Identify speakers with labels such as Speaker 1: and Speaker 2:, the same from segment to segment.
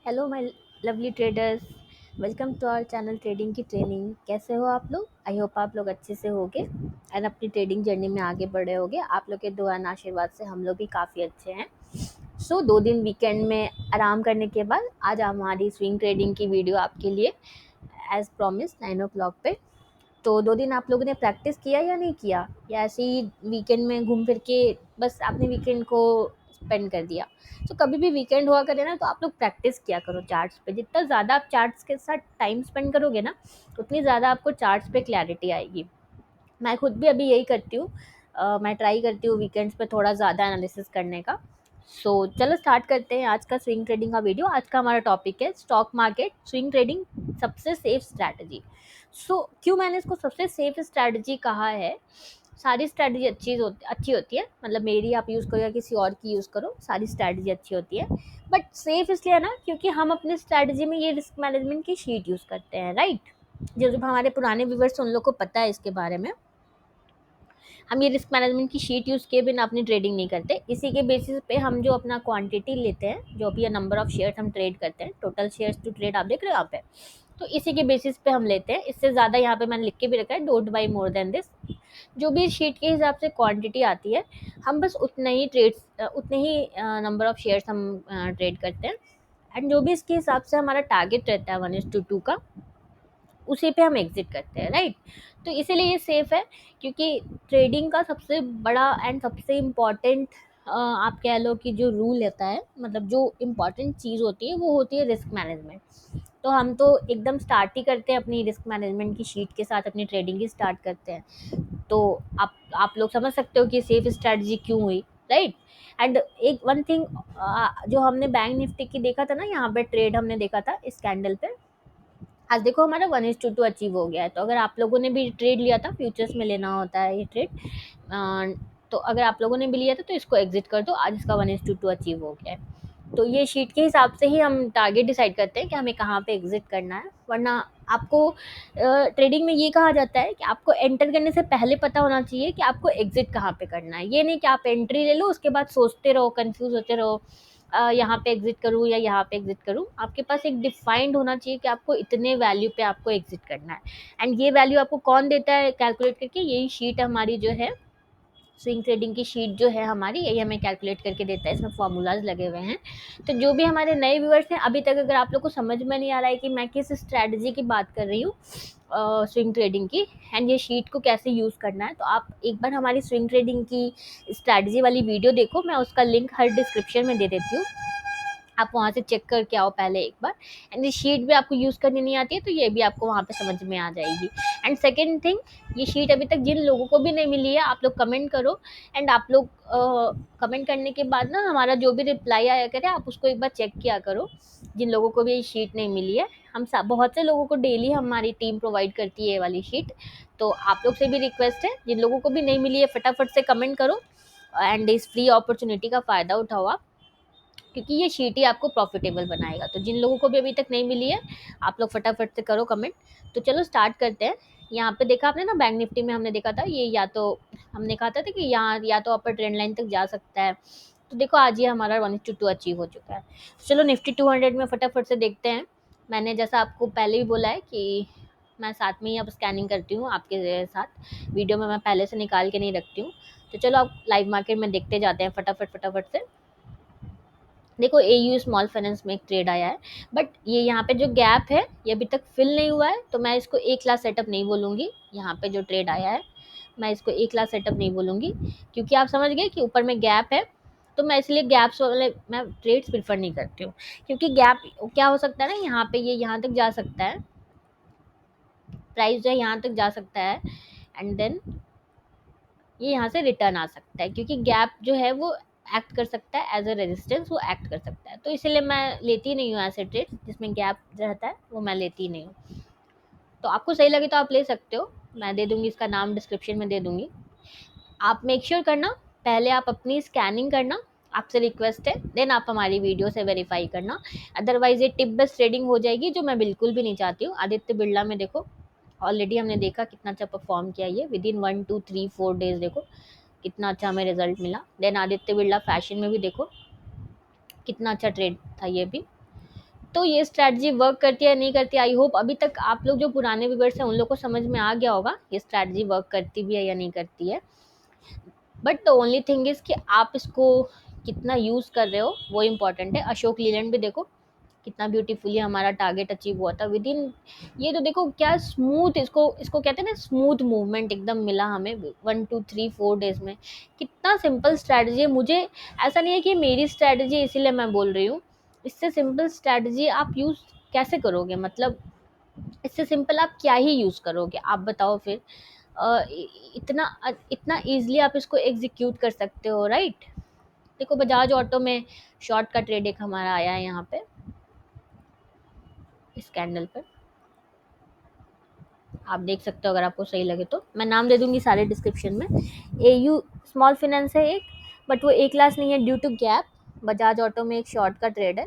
Speaker 1: Hello my lovely traders. Welcome to our channel trading की training. कैसे हो आप लोग? आई होप आप लोग अच्छे से होगे एंड अपनी ट्रेडिंग जर्नी में आगे बढ़े होगे। आप लोग के दुआ एंड आशीर्वाद से हम लोग भी काफ़ी अच्छे हैं। सो 2 दिन वीकेंड में आराम करने के बाद आज हमारी स्विंग ट्रेडिंग की वीडियो आपके लिए एज प्रॉमिस 9 o'clock पे। तो 2 दिन आप लोगों ने प्रैक्टिस किया या नहीं किया, या ऐसे ही वीकेंड में घूम फिर के बस आपने वीकेंड को स्पेंड कर दिया? तो कभी भी वीकेंड हुआ करे ना, तो आप लोग प्रैक्टिस किया करो चार्ट्स पे। जितना ज़्यादा आप चार्ट्स के साथ टाइम स्पेंड करोगे ना, उतनी ज़्यादा आपको चार्ट्स पे क्लैरिटी आएगी। मैं खुद भी अभी यही करती हूँ। मैं ट्राई करती हूँ वीकेंड्स पे थोड़ा ज़्यादा एनालिसिस करने का। चलो स्टार्ट करते हैं आज का स्विंग ट्रेडिंग का वीडियो। आज का हमारा टॉपिक है स्टॉक मार्केट स्विंग ट्रेडिंग, सबसे सेफ स्ट्रैटेजी। क्यों मैंने इसको सबसे सेफ स्ट्रैटेजी कहा है? सारी स्ट्रैटेजी अच्छी होती है, मतलब मेरी आप यूज़ करो या किसी और की यूज़ करो, सारी स्ट्रैटेजी अच्छी होती है। बट सेफ इसलिए है ना, क्योंकि हम अपने स्ट्रैटेजी में ये रिस्क मैनेजमेंट की शीट यूज़ करते हैं, राइट? जो जब हमारे पुराने व्यूवर्स उन लोग को पता है इसके बारे में। हम ये रिस्क मैनेजमेंट की शीट यूज़ किए बिना अपनी ट्रेडिंग नहीं करते। इसी के बेसिस पे हम जो अपना क्वांटिटी लेते हैं, जो भी नंबर ऑफ शेयर्स हम ट्रेड करते हैं, टोटल शेयर्स टू ट्रेड आप देख रहे हो यहाँ पे, तो इसी के बेसिस पे हम लेते हैं। इससे ज़्यादा यहाँ पे मैंने लिख के भी रखा है, don't buy more than this. जो भी शीट के हिसाब से क्वांटिटी आती है, हम बस उतने ही नंबर ऑफ शेयर्स हम ट्रेड करते हैं। एंड जो भी इसके हिसाब से हमारा टारगेट रहता है 1:2 का, उसी पे हम एग्जिट करते हैं, राइट? तो इसीलिए ये सेफ है, क्योंकि ट्रेडिंग का सबसे बड़ा एंड सबसे इम्पॉर्टेंट आप कह लो कि जो रूल रहता है, मतलब जो इम्पॉर्टेंट चीज़ होती है, वो होती है रिस्क मैनेजमेंट। तो हम तो एकदम स्टार्ट ही करते हैं अपनी रिस्क मैनेजमेंट की शीट के साथ, अपनी ट्रेडिंग ही स्टार्ट करते हैं। तो आप लोग समझ सकते हो कि सेफ स्ट्रैटेजी क्यों हुई, राइट? एंड एक वन थिंग, जो हमने बैंक निफ्टी की देखा था ना, यहाँ पे ट्रेड हमने देखा था इस कैंडल पे। आज देखो हमारा 1:2 अचीव हो गया है। तो अगर आप लोगों ने भी ट्रेड लिया था, फ्यूचर्स में लेना होता है ये ट्रेड, तो अगर आप लोगों ने भी लिया था तो इसको एग्जिट कर दो। आज इसका 1:2 अचीव हो गया है। तो ये शीट के हिसाब से ही हम टारगेट डिसाइड करते हैं कि हमें कहाँ पे एग्जिट करना है। वरना आपको ट्रेडिंग में ये कहा जाता है कि आपको एंटर करने से पहले पता होना चाहिए कि आपको एग्जिट कहाँ पे करना है। ये नहीं कि आप एंट्री ले लो, उसके बाद सोचते रहो, कंफ्यूज होते रहो, यहाँ पे एग्जिट करूँ या यहाँ पे एग्जिट करूँ। आपके पास एक डिफाइंड होना चाहिए कि आपको इतने वैल्यू पे आपको एग्जिट करना है। एंड ये वैल्यू आपको कौन देता है कैलकुलेट करके? यही शीट हमारी जो है, स्विंग ट्रेडिंग की शीट जो है हमारी, यही हमें कैलकुलेट करके देता है। इसमें फार्मूलाज लगे हुए हैं। तो जो भी हमारे नए व्यूअर्स हैं, अभी तक अगर आप लोग को समझ में नहीं आ रहा है कि मैं किस स्ट्रैटेजी की बात कर रही हूँ स्विंग ट्रेडिंग की, एंड ये शीट को कैसे यूज़ करना है, तो आप एक बार हमारी स्विंग ट्रेडिंग की स्ट्रैटेजी वाली वीडियो देखो। मैं उसका लिंक हर डिस्क्रिप्शन में दे देती हूँ, आप वहाँ से चेक करके आओ पहले एक बार। एंड ये शीट भी आपको यूज़ करनी नहीं आती है, तो ये भी आपको वहाँ पे समझ में आ जाएगी। एंड सेकेंड थिंग, ये शीट अभी तक जिन लोगों को भी नहीं मिली है, आप लोग कमेंट करो। एंड आप लोग कमेंट करने के बाद ना, हमारा जो भी रिप्लाई आया करे, आप उसको एक बार चेक किया करो। जिन लोगों को भी ये शीट नहीं मिली है, बहुत से लोगों को डेली हमारी टीम प्रोवाइड करती है ये वाली शीट। तो आप लोग से भी रिक्वेस्ट है, जिन लोगों को भी नहीं मिली है, फटाफट से कमेंट करो एंड इस फ्री अपॉर्चुनिटी का फ़ायदा उठाओ आप, क्योंकि ये शीट ही आपको प्रॉफिटेबल बनाएगा। तो जिन लोगों को भी अभी तक नहीं मिली है, आप लोग फटाफट से करो कमेंट। तो चलो स्टार्ट करते हैं। यहाँ पे देखा आपने ना, बैंक निफ्टी में हमने देखा था ये, या तो हमने कहा था कि यहाँ या तो अपर ट्रेंड लाइन तक जा सकता है। तो देखो आज ये हमारा 1:2 अचीव हो चुका है। चलो निफ्टी 200 में फटाफट से देखते हैं। मैंने जैसा आपको पहले ही बोला है कि मैं साथ में ही अब स्कैनिंग करती हूँ आपके साथ, वीडियो में मैं पहले से निकाल के नहीं रखती हूँ। तो चलो अब लाइव मार्केट में देखते जाते हैं फटाफट फटाफट से। देखो एयू स्मॉल फाइनेंस में एक ट्रेड आया है, बट ये यहाँ पे जो गैप है, ये अभी तक फिल नहीं हुआ है, तो मैं इसको ए क्लास सेटअप नहीं बोलूँगी। यहाँ पे जो ट्रेड आया है, मैं इसको ए क्लास सेटअप नहीं बोलूँगी, क्योंकि आप समझ गए कि ऊपर में गैप है। तो मैं इसलिए गैप्स वाले मैं ट्रेड्स प्रीफर नहीं करती हूँ, क्योंकि गैप क्या हो सकता है ना, यहाँ पे ये यहाँ तक जा सकता है, प्राइस जो है यहाँ तक जा सकता है, एंड देन ये यहाँ से रिटर्न आ सकता है, क्योंकि गैप जो है वो एक्ट कर सकता है एज अ रेजिस्टेंस, वो एक्ट कर सकता है। तो इसीलिए मैं लेती नहीं हूँ ऐसे ट्रेड जिसमें गैप रहता है, वो मैं लेती नहीं हूँ। तो आपको सही लगे तो आप ले सकते हो, मैं दे दूँगी, इसका नाम डिस्क्रिप्शन में दे दूँगी। आप मेक श्योर करना, पहले आप अपनी स्कैनिंग करना, आपसे रिक्वेस्ट है, देन आप हमारी वीडियो से वेरीफाई करना। अदरवाइज ये टिप बेस्ड ट्रेडिंग हो जाएगी, जो मैं बिल्कुल भी नहीं चाहती हूँ। आदित्य बिरला में देखो, ऑलरेडी हमने देखा कितना अच्छा परफॉर्म किया ये, विद इन 1 2 3 4 डेज देखो कितना अच्छा हमें रिजल्ट मिला। देन आदित्य बिरला फैशन में भी देखो कितना अच्छा ट्रेड था ये भी। तो ये स्ट्रैटेजी वर्क करती है या नहीं करती, आई होप अभी तक आप लोग जो पुराने व्यूअर्स हैं उन लोग को समझ में आ गया होगा ये स्ट्रैटेजी वर्क करती भी है या नहीं करती है। But the only thing is कि आप इसको कितना यूज़ कर रहे हो वो इम्पॉर्टेंट है। अशोक लीलैंड भी देखो कितना ब्यूटीफुली हमारा टारगेट अचीव हुआ था विद इन, ये तो देखो क्या स्मूथ, इसको इसको कहते हैं ना स्मूथ मूवमेंट एकदम मिला हमें 1 2 3 4 डेज में। कितना सिंपल स्ट्रैटेजी है। मुझे ऐसा नहीं है कि मेरी स्ट्रैटेजी इसीलिए मैं बोल रही हूँ, इससे सिंपल स्ट्रैटेजी आप यूज़ कैसे करोगे, मतलब इससे सिंपल आप क्या ही यूज़ करोगे आप बताओ फिर। इतना इतना ईजिली आप इसको एग्जीक्यूट कर सकते हो, राइट। देखो बजाज ऑटो में शॉर्ट का ट्रेड एक हमारा आया है यहाँ पे इस कैंडल पर, आप देख सकते हो अगर आपको सही लगे तो। मैं नाम दे दूंगी सारे डिस्क्रिप्शन में। एयू स्मॉल फाइनेंस है एक, बट वो ए क्लास नहीं है due to gap. Bajaj auto में एक शॉर्ट का ट्रेड है।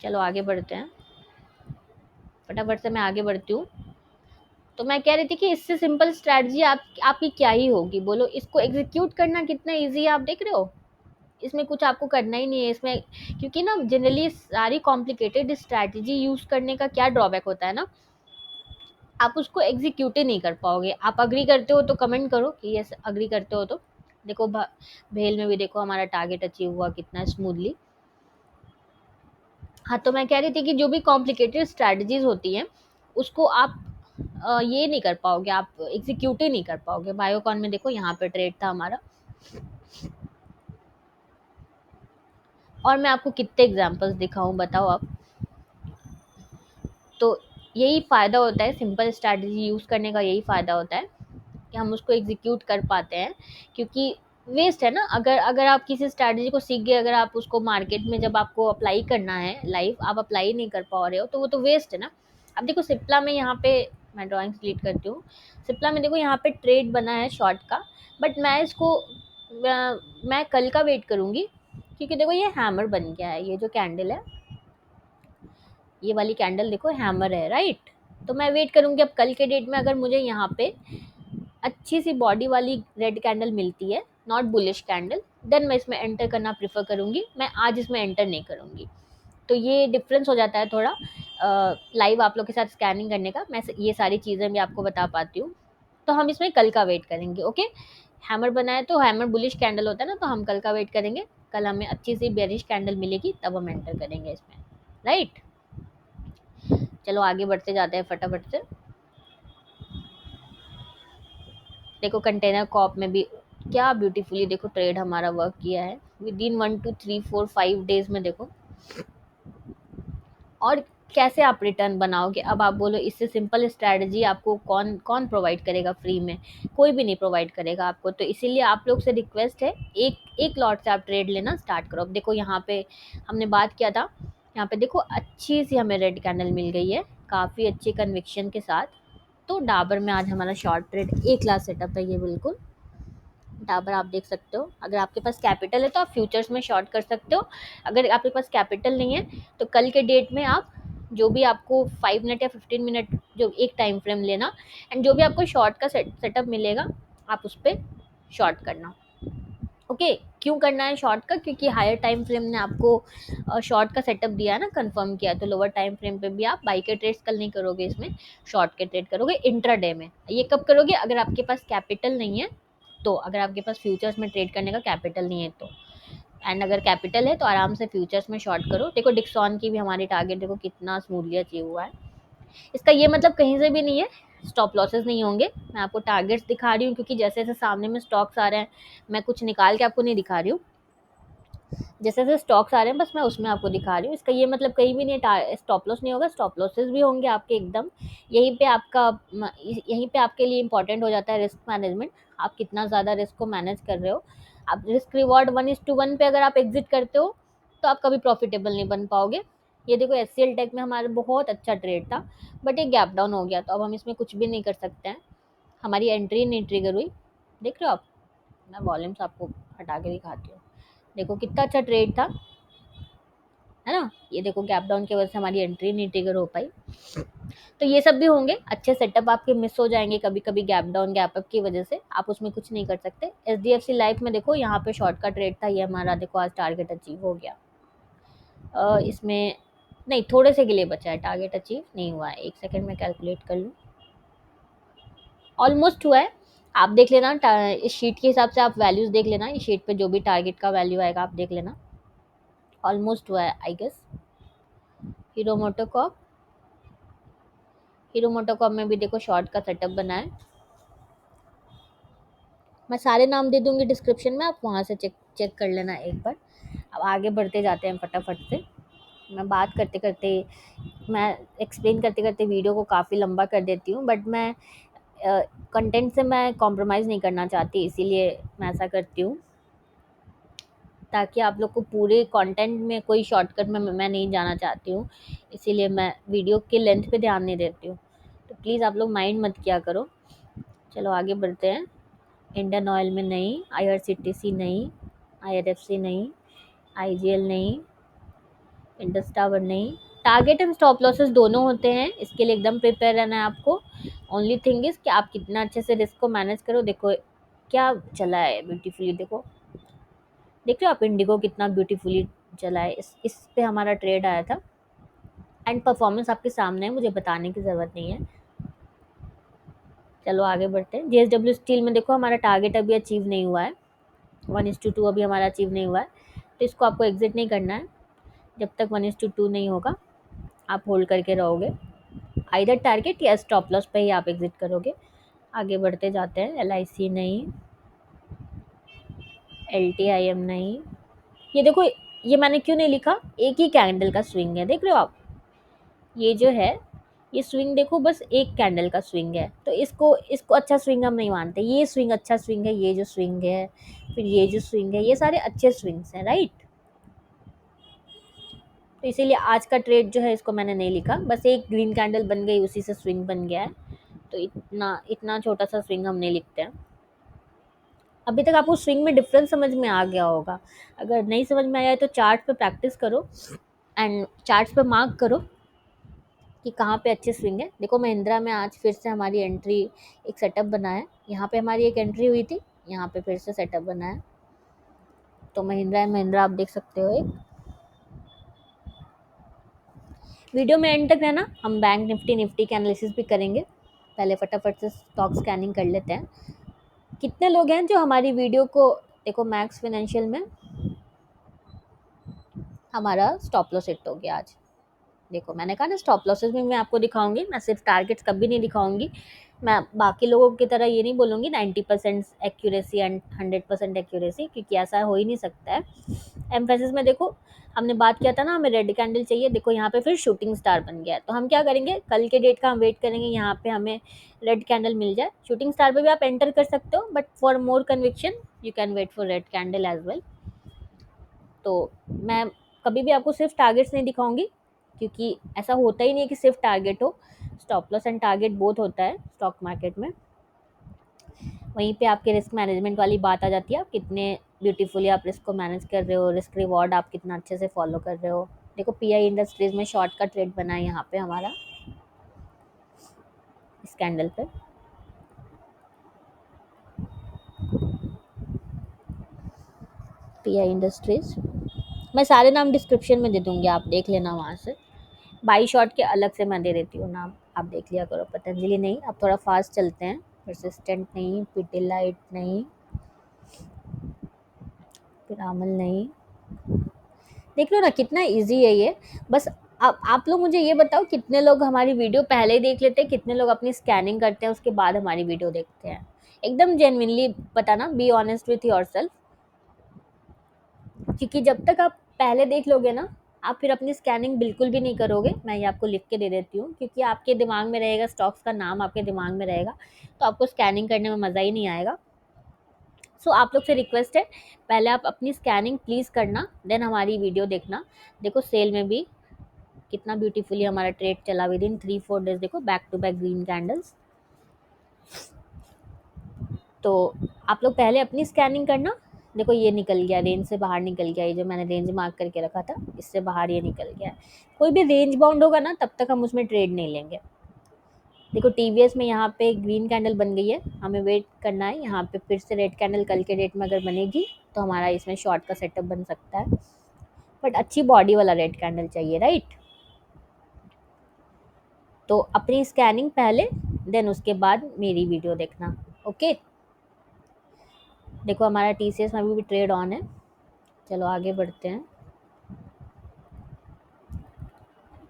Speaker 1: चलो आगे बढ़ते हैं, फटाफट से मैं आगे बढ़ती हूँ। तो मैं कह रही थी कि इससे सिंपल स्ट्रैटेजी आपकी क्या ही होगी बोलो, इसको एग्जीक्यूट करना कितना ईजी है आप देख रहे हो। इसमें कुछ आपको करना ही नहीं है इसमें, क्योंकि ना जनरली सारी कॉम्प्लिकेटेड स्ट्रैटेजी यूज करने का क्या ड्रॉबैक होता है ना, आप उसको एग्जीक्यूट ही नहीं कर पाओगे। आप अग्री करते हो तो कमेंट करो कि यस अग्री करते हो तो। देखो भेल में भी देखो हमारा टारगेट अचीव हुआ कितना स्मूथली। हाँ तो मैं कह रही थी कि जो भी कॉम्प्लिकेटेड स्ट्रैटेजीज होती हैं उसको आप ये नहीं कर पाओगे, आप एग्जीक्यूट ही नहीं कर पाओगे। बायोकॉन में देखो यहाँ पे ट्रेड था हमारा, और मैं आपको कितने एग्जांपल्स दिखाऊं बताओ आप। तो यही फ़ायदा होता है सिंपल स्ट्रैटेजी यूज़ करने का, यही फ़ायदा होता है कि हम उसको एग्जीक्यूट कर पाते हैं। क्योंकि वेस्ट है ना, अगर अगर आप किसी स्ट्रैटेजी को सीख गए, अगर आप उसको मार्केट में जब आपको अप्लाई करना है लाइव आप अप्लाई नहीं कर पा रहे हो तो वो तो वेस्ट है ना। अब देखो सिप्ला में यहाँ पे, मैं ड्राइंग डिलीट करती हूँ। सिप्ला में देखो यहाँ पे ट्रेड बना है शॉर्ट का, बट मैं इसको मैं कल का वेट करूँगी, क्योंकि देखो ये हैमर बन गया है। ये जो कैंडल है, ये वाली कैंडल देखो हैमर है, राइट। तो मैं वेट करूँगी अब कल के डेट में अगर मुझे यहाँ पे अच्छी सी बॉडी वाली रेड कैंडल मिलती है, नॉट बुलिश कैंडल, देन मैं इसमें एंटर करना प्रेफर करूँगी। मैं आज इसमें एंटर नहीं करूँगी। तो ये डिफरेंस हो जाता है थोड़ा लाइव आप लोग के साथ स्कैनिंग करने का। मैं ये सारी चीज़ें भी आपको बता पाती हूँ। तो हम इसमें कल का वेट करेंगे, ओके। हैमर बनाए तो हैमर बुलिश कैंडल होता है ना, तो हम कल का वेट करेंगे। कल हमें अच्छी सी बेरिश कैंडल मिलेगी तब हम एंटर करेंगे इसमें, राइट। चलो आगे बढ़ते जाते हैं फटाफट से। देखो कंटेनर कॉप में भी क्या ब्यूटीफुली देखो ट्रेड हमारा वर्क किया है विद इन 1 2 3 4 5 डेज में देखो। और कैसे आप रिटर्न बनाओगे, अब आप बोलो इससे सिंपल स्ट्रैटेजी आपको कौन कौन प्रोवाइड करेगा फ्री में, कोई भी नहीं प्रोवाइड करेगा आपको। तो इसीलिए आप लोग से रिक्वेस्ट है, एक एक लॉट से आप ट्रेड लेना स्टार्ट करो। अब देखो यहाँ पे हमने बात किया था, यहाँ पे देखो अच्छी सी हमें रेड कैंडल मिल गई है काफ़ी अच्छी कन्विक्शन के साथ। तो डाबर में आज हमारा शॉर्ट ट्रेड ए क्लास सेटअप है ये बिल्कुल। डाबर आप देख सकते हो, अगर आपके पास कैपिटल है तो आप फ्यूचर्स में शॉर्ट कर सकते हो। अगर आपके पास कैपिटल नहीं है तो कल के डेट में आप जो भी आपको 5 मिनट या 15 मिनट जो एक टाइम फ्रेम लेना, एंड जो भी आपको शॉर्ट का सेटअप मिलेगा आप उस पर शॉर्ट करना, ओके। क्यों करना है शॉर्ट का, क्योंकि हायर टाइम फ्रेम ने आपको शॉर्ट का सेटअप दिया है ना, कंफर्म किया। तो लोअर टाइम फ्रेम पे भी आप बाई के ट्रेड्स कल नहीं करोगे, इसमें शॉर्ट के ट्रेड करोगे इंट्राडे में। ये कब करोगे, अगर आपके पास कैपिटल नहीं है तो, अगर आपके पास फ्यूचर्स में ट्रेड करने का कैपिटल नहीं है तो। एंड अगर कैपिटल है तो आराम से फ्यूचर्स में शॉर्ट करो। देखो डिक्सॉन की भी हमारी टारगेट देखो कितना स्मूथली अचीव हुआ है। इसका ये मतलब कहीं से भी नहीं है स्टॉप लॉसेस नहीं होंगे। मैं आपको टारगेट्स दिखा रही हूँ क्योंकि जैसे जैसे सामने में स्टॉक्स आ रहे हैं, मैं कुछ निकाल के आपको नहीं दिखा रही हूँ, जैसे जैसे स्टॉक्स आ रहे हैं बस मैं उसमें आपको दिखा रही हूँ। इसका ये मतलब कहीं भी नहीं स्टॉप लॉस नहीं होगा, स्टॉप लॉसेस भी होंगे आपके एकदम। यहीं पे आपके लिए इंपॉर्टेंट हो जाता है रिस्क मैनेजमेंट। आप कितना ज़्यादा रिस्क को मैनेज कर रहे हो। आप रिस्क रिवॉर्ड 1:1 पे अगर आप एग्जिट करते हो तो आप कभी प्रॉफिटेबल नहीं बन पाओगे। ये देखो एचसीएल टेक में हमारा बहुत अच्छा ट्रेड था, बट एक गैप डाउन हो गया तो अब हम इसमें कुछ भी नहीं कर सकते हैं। हमारी एंट्री नहीं ट्रिगर हुई, देख रहे हो आप। मैं वॉल्यूम्स आपको हटा के दिखाती हूँ। देखो कितना अच्छा ट्रेड था, है ना। ये देखो गैप डाउन की वजह से हमारी एंट्री नहीं ट्रिगर हो पाई। तो ये सब भी होंगे, अच्छे सेटअप आपके मिस हो जाएंगे कभी कभी गैप डाउन गैप अप की वजह से, आप उसमें कुछ नहीं कर सकते। एचडीएफसी लाइफ में देखो यहाँ पे शॉर्ट का ट्रेड था, ये हमारा देखो आज टारगेट अचीव हो गया। इसमें नहीं, थोड़े से के लिए बचा है, टारगेट अचीव नहीं हुआ है। 1 सेकंड में कैलकुलेट कर लूँ। ऑलमोस्ट हुआ है। आप देख लेना, इस शीट के हिसाब से आप वैल्यूज़ देख लेना, इस शीट पे जो भी टारगेट का वैल्यू आएगा आप देख लेना। ऑलमोस्ट हुआ है I guess. Hero MotoCorp, Hero MotoCorp में भी देखो शॉर्ट का सेटअप बना है। मैं सारे नाम दे दूँगी डिस्क्रिप्शन में, आप वहाँ से चेक चेक कर लेना एक बार। अब आगे बढ़ते जाते हैं फटाफट से। मैं बात करते करते, मैं एक्सप्लेन करते करते वीडियो को काफ़ी लंबा कर देती हूँ, बट मैं कंटेंट से मैं कॉम्प्रोमाइज़ नहीं करना चाहती, इसीलिए मैं ऐसा करती हूँ, ताकि आप लोग को पूरे कंटेंट में कोई शॉर्टकट में मैं नहीं जाना चाहती हूँ, इसीलिए मैं वीडियो के लेंथ पे ध्यान नहीं देती हूँ। तो प्लीज़ आप लोग माइंड मत किया करो। चलो आगे बढ़ते हैं। इंडियन ऑयल में नहीं, IRCTC नहीं, IRFC नहीं, IGL नहीं, इंडस टावर नहीं। टारगेट एंड स्टॉप लॉसेस दोनों होते हैं, इसके लिए एकदम प्रिपेयर रहना है आपको। ओनली थिंग इज़ कि आप कितना अच्छे से रिस्क को मैनेज करो। देखो क्या चला है ब्यूटीफुली, देखो देख रहे हो आप इंडिगो कितना ब्यूटीफुली चला है। इस पे हमारा ट्रेड आया था, एंड परफॉर्मेंस आपके सामने है, मुझे बताने की ज़रूरत नहीं है। चलो आगे बढ़ते हैं। JSW स्टील में देखो हमारा टारगेट अभी अचीव नहीं हुआ है, 1:2 अभी हमारा अचीव नहीं हुआ है, तो इसको आपको एग्जिट नहीं करना है जब तक 1:2 नहीं होगा। आप होल्ड करके रहोगे, आइदर टारगेट या स्टॉप लॉस पे ही आप एग्जिट करोगे। आगे बढ़ते जाते हैं। LIC नहीं, LTIM नहीं। ये देखो, ये मैंने क्यों नहीं लिखा, एक ही कैंडल का स्विंग है, देख रहे हो आप, ये जो है ये स्विंग देखो, बस एक कैंडल का स्विंग है, तो इसको इसको अच्छा स्विंग हम नहीं मानते। ये स्विंग अच्छा स्विंग है, ये जो स्विंग है, फिर ये जो स्विंग है, ये सारे अच्छे स्विंग्स हैं, राइट। तो इसीलिए आज का ट्रेड जो है इसको मैंने नहीं लिखा, बस एक ग्रीन कैंडल बन गई, उसी से स्विंग बन गया है, तो इतना इतना छोटा सा स्विंग हम नहीं लिखते हैं। अभी तक आपको स्विंग में डिफरेंस समझ में आ गया होगा। अगर नहीं समझ में आया है तो चार्ट पे प्रैक्टिस करो, एंड चार्ट्स पे मार्क करो कि कहाँ पे अच्छे स्विंग है। देखो महिंद्रा में आज फिर से हमारी एंट्री, एक सेटअप बना है, यहाँ पे हमारी एक एंट्री हुई थी, यहाँ पे फिर से सेटअप बना है, तो महिंद्रा आप देख सकते हो। एक वीडियो में एंड तक रहना, हम बैंक निफ्टी के एनालिसिस भी करेंगे। पहले फटाफट से स्टॉक स्कैनिंग कर लेते हैं। कितने लोग हैं जो हमारी वीडियो को देखो, मैक्स फाइनेंशियल में हमारा स्टॉप लॉस हिट हो गया आज। देखो मैंने कहा ना, स्टॉप लॉसेस भी मैं आपको दिखाऊंगी, मैं सिर्फ टारगेट्स कभी नहीं दिखाऊंगी। मैं बाकी लोगों की तरह ये नहीं बोलूँगी 90% एक्यूरेसी एंड 100% एक्यूरेसी, क्योंकि ऐसा हो ही नहीं सकता है। एम्फेसिस में देखो, हमने बात किया था ना हमें रेड कैंडल चाहिए, देखो यहाँ पे फिर शूटिंग स्टार बन गया है, तो हम क्या करेंगे, कल के डेट का हम वेट करेंगे, यहाँ पे हमें रेड कैंडल मिल जाए। शूटिंग स्टार पे भी आप एंटर कर सकते हो, but for more conviction you can wait for red candle as well. तो मैं कभी भी आपको सिर्फ टारगेट्स नहीं दिखाऊंगी, क्योंकि ऐसा होता ही नहीं है कि सिर्फ टारगेट हो, stop loss and target both होता है स्टॉक मार्केट में। वहीं पे आपके रिस्क मैनेजमेंट वाली बात आ जाती है, आप कितने ब्यूटीफुली आप रिस्क को मैनेज कर रहे हो, रिस्क रिवॉर्ड आप कितना अच्छे से फॉलो कर रहे हो। देखो PI इंडस्ट्रीज में शॉर्ट का ट्रेड बना है यहाँ पे हमारा, इस कैंडल पे। PI इंडस्ट्रीज, मैं सारे नाम डिस्क्रिप्शन में दे दूँगी, आप देख लेना वहाँ से। बाई शॉट के अलग से मैं दे देती हूँ नाम, आप देख लिया करो। पतंजलि नहीं, अब थोड़ा फास्ट चलते हैं। परसिस्टेंट नहीं, पिटिलाइट नहीं, पिरामल नहीं। देख लो ना कितना इजी है ये। बस आप लोग मुझे ये बताओ, कितने लोग हमारी वीडियो पहले ही देख लेते हैं, कितने लोग अपनी स्कैनिंग करते हैं उसके बाद हमारी वीडियो देखते हैं। एकदम जेन्युइनली बताना, be honest with your self, क्योंकि जब तक आप पहले देख लोगे ना, आप फिर अपनी स्कैनिंग बिल्कुल भी नहीं करोगे। मैं ये आपको लिख के दे देती हूँ, क्योंकि आपके दिमाग में रहेगा, स्टॉक्स का नाम आपके दिमाग में रहेगा, तो आपको स्कैनिंग करने में मज़ा ही नहीं आएगा। सो आप लोग से रिक्वेस्ट है, पहले आप अपनी स्कैनिंग प्लीज़ करना, देन हमारी वीडियो देखना। देखो सेल में भी कितना ब्यूटीफुली हमारा ट्रेड चला विद इन 3-4 डेज, देखो back to back green candles. तो आप लोग पहले अपनी स्कैनिंग करना। देखो ये निकल गया, रेंज से बाहर निकल गया, ये जो मैंने रेंज मार्क करके रखा था इससे बाहर ये निकल गया है। कोई भी रेंज बाउंड होगा ना, तब तक हम उसमें ट्रेड नहीं लेंगे। देखो TVS में यहाँ पे ग्रीन कैंडल बन गई है, हमें वेट करना है, यहाँ पे फिर से रेड कैंडल कल के डेट में अगर बनेगी तो हमारा इसमें शॉर्ट का सेटअप बन सकता है। बट अच्छी बॉडी वाला रेड कैंडल चाहिए, राइट। तो अपनी स्कैनिंग पहले, देन उसके बाद मेरी वीडियो देखना। ओके, देखो हमारा टीसीएस में अभी भी ट्रेड ऑन है। चलो आगे बढ़ते हैं,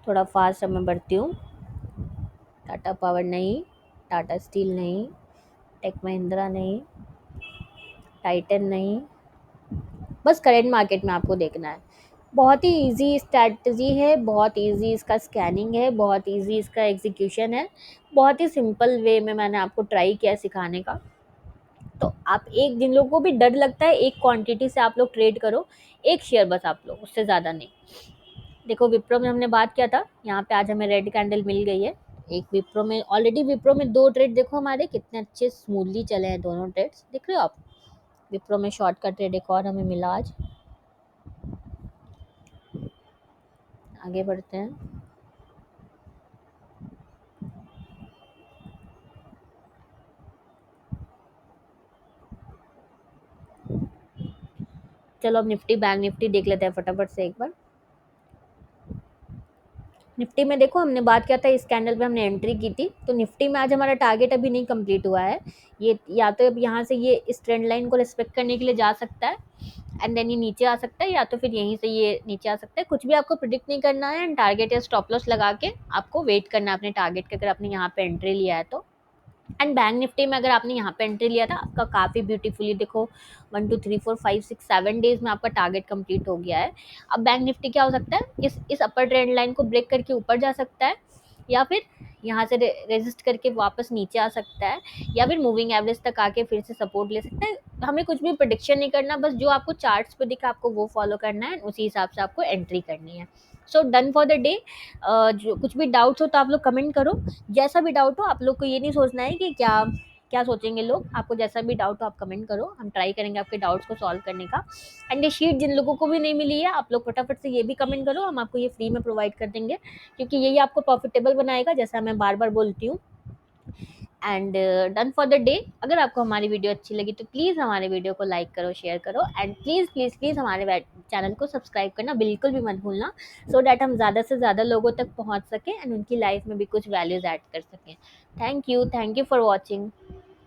Speaker 1: थोड़ा फास्ट अब मैं बढ़ती हूँ। टाटा पावर नहीं, टाटा स्टील नहीं, टेक महिंद्रा नहीं, टाइटन नहीं, बस करेंट मार्केट में आपको देखना है। बहुत ही इजी स्ट्रैटेजी है, बहुत इजी इसका स्कैनिंग है, बहुत इजी इसका एग्जीक्यूशन है, बहुत ही सिंपल वे में मैंने आपको ट्राई किया सिखाने का। तो आप एक, जिन लोगों को भी डर लगता है एक क्वांटिटी से आप लोग ट्रेड करो, एक शेयर बस आप लोग, उससे ज़्यादा नहीं। देखो विप्रो में हमने बात किया था, यहाँ पे आज हमें रेड कैंडल मिल गई है। एक विप्रो में, ऑलरेडी विप्रो में 2 ट्रेड देखो हमारे कितने अच्छे स्मूथली चले हैं, दोनों ट्रेड्स देख रहे हो आप। विप्रो में शॉर्ट का ट्रेड एक और हमें मिला आज। आगे बढ़ते हैं। चलो अब निफ्टी बैंक निफ्टी देख लेते हैं फटाफट से एक बार। निफ्टी में देखो हमने बात किया था, इस कैंडल पे हमने एंट्री की थी, तो निफ्टी में आज हमारा टारगेट अभी नहीं कंप्लीट हुआ है। ये या तो अब यहाँ से ये इस ट्रेंड लाइन को रिस्पेक्ट करने के लिए जा सकता है, एंड देन ये नीचे आ सकता है, या तो फिर यहीं से ये नीचे आ सकता है। कुछ भी आपको प्रिडिक्ट नहीं करना है, एंड टारगेट या स्टॉप लॉस लगा के आपको वेट करना है अपने टारगेट के, अगर आपने यहाँ पे एंट्री लिया है तो। एंड बैंक निफ्टी में अगर आपने यहाँ पे एंट्री लिया था, आपका काफ़ी ब्यूटीफुली देखो 1 2 3 4 5 6 7 डेज में आपका टारगेट कंप्लीट हो गया है। अब बैंक निफ्टी क्या हो सकता है, इस अपर ट्रेंड लाइन को ब्रेक करके ऊपर जा सकता है, या फिर यहाँ से रेजिस्ट करके वापस नीचे आ सकता है, या फिर मूविंग एवरेज तक आके फिर से सपोर्ट ले सकता है। हमें कुछ भी प्रेडिक्शन नहीं करना, बस जो आपको चार्ट्स पे दिखा आपको वो फॉलो करना है, उसी हिसाब से आपको एंट्री करनी है। So done for the day. जो कुछ भी डाउट्स हो तो आप लोग कमेंट करो, जैसा भी डाउट हो। आप लोग को ये नहीं सोचना है कि क्या क्या सोचेंगे लोग, आपको जैसा भी डाउट हो आप कमेंट करो, हम ट्राई करेंगे आपके डाउट्स को सॉल्व करने का। एंड ये शीट जिन लोगों को भी नहीं मिली है, आप लोग फटाफट से ये भी कमेंट करो, हम आपको ये फ्री में प्रोवाइड कर देंगे, क्योंकि यही आपको प्रॉफिटेबल बनाएगा, जैसा मैं बार बार बोलती हूँ। And done for the day. अगर आपको हमारी वीडियो अच्छी लगी तो प्लीज़ हमारे वीडियो को लाइक करो, शेयर करो, एंड प्लीज़ प्लीज़ प्लीज़ हमारे चैनल को सब्सक्राइब करना बिल्कुल भी मत भूलना, सो डैट हम ज़्यादा से ज़्यादा लोगों तक पहुँच सकें एंड उनकी लाइफ में भी कुछ वैल्यूज़ ऐड कर सकें। Thank you for watching.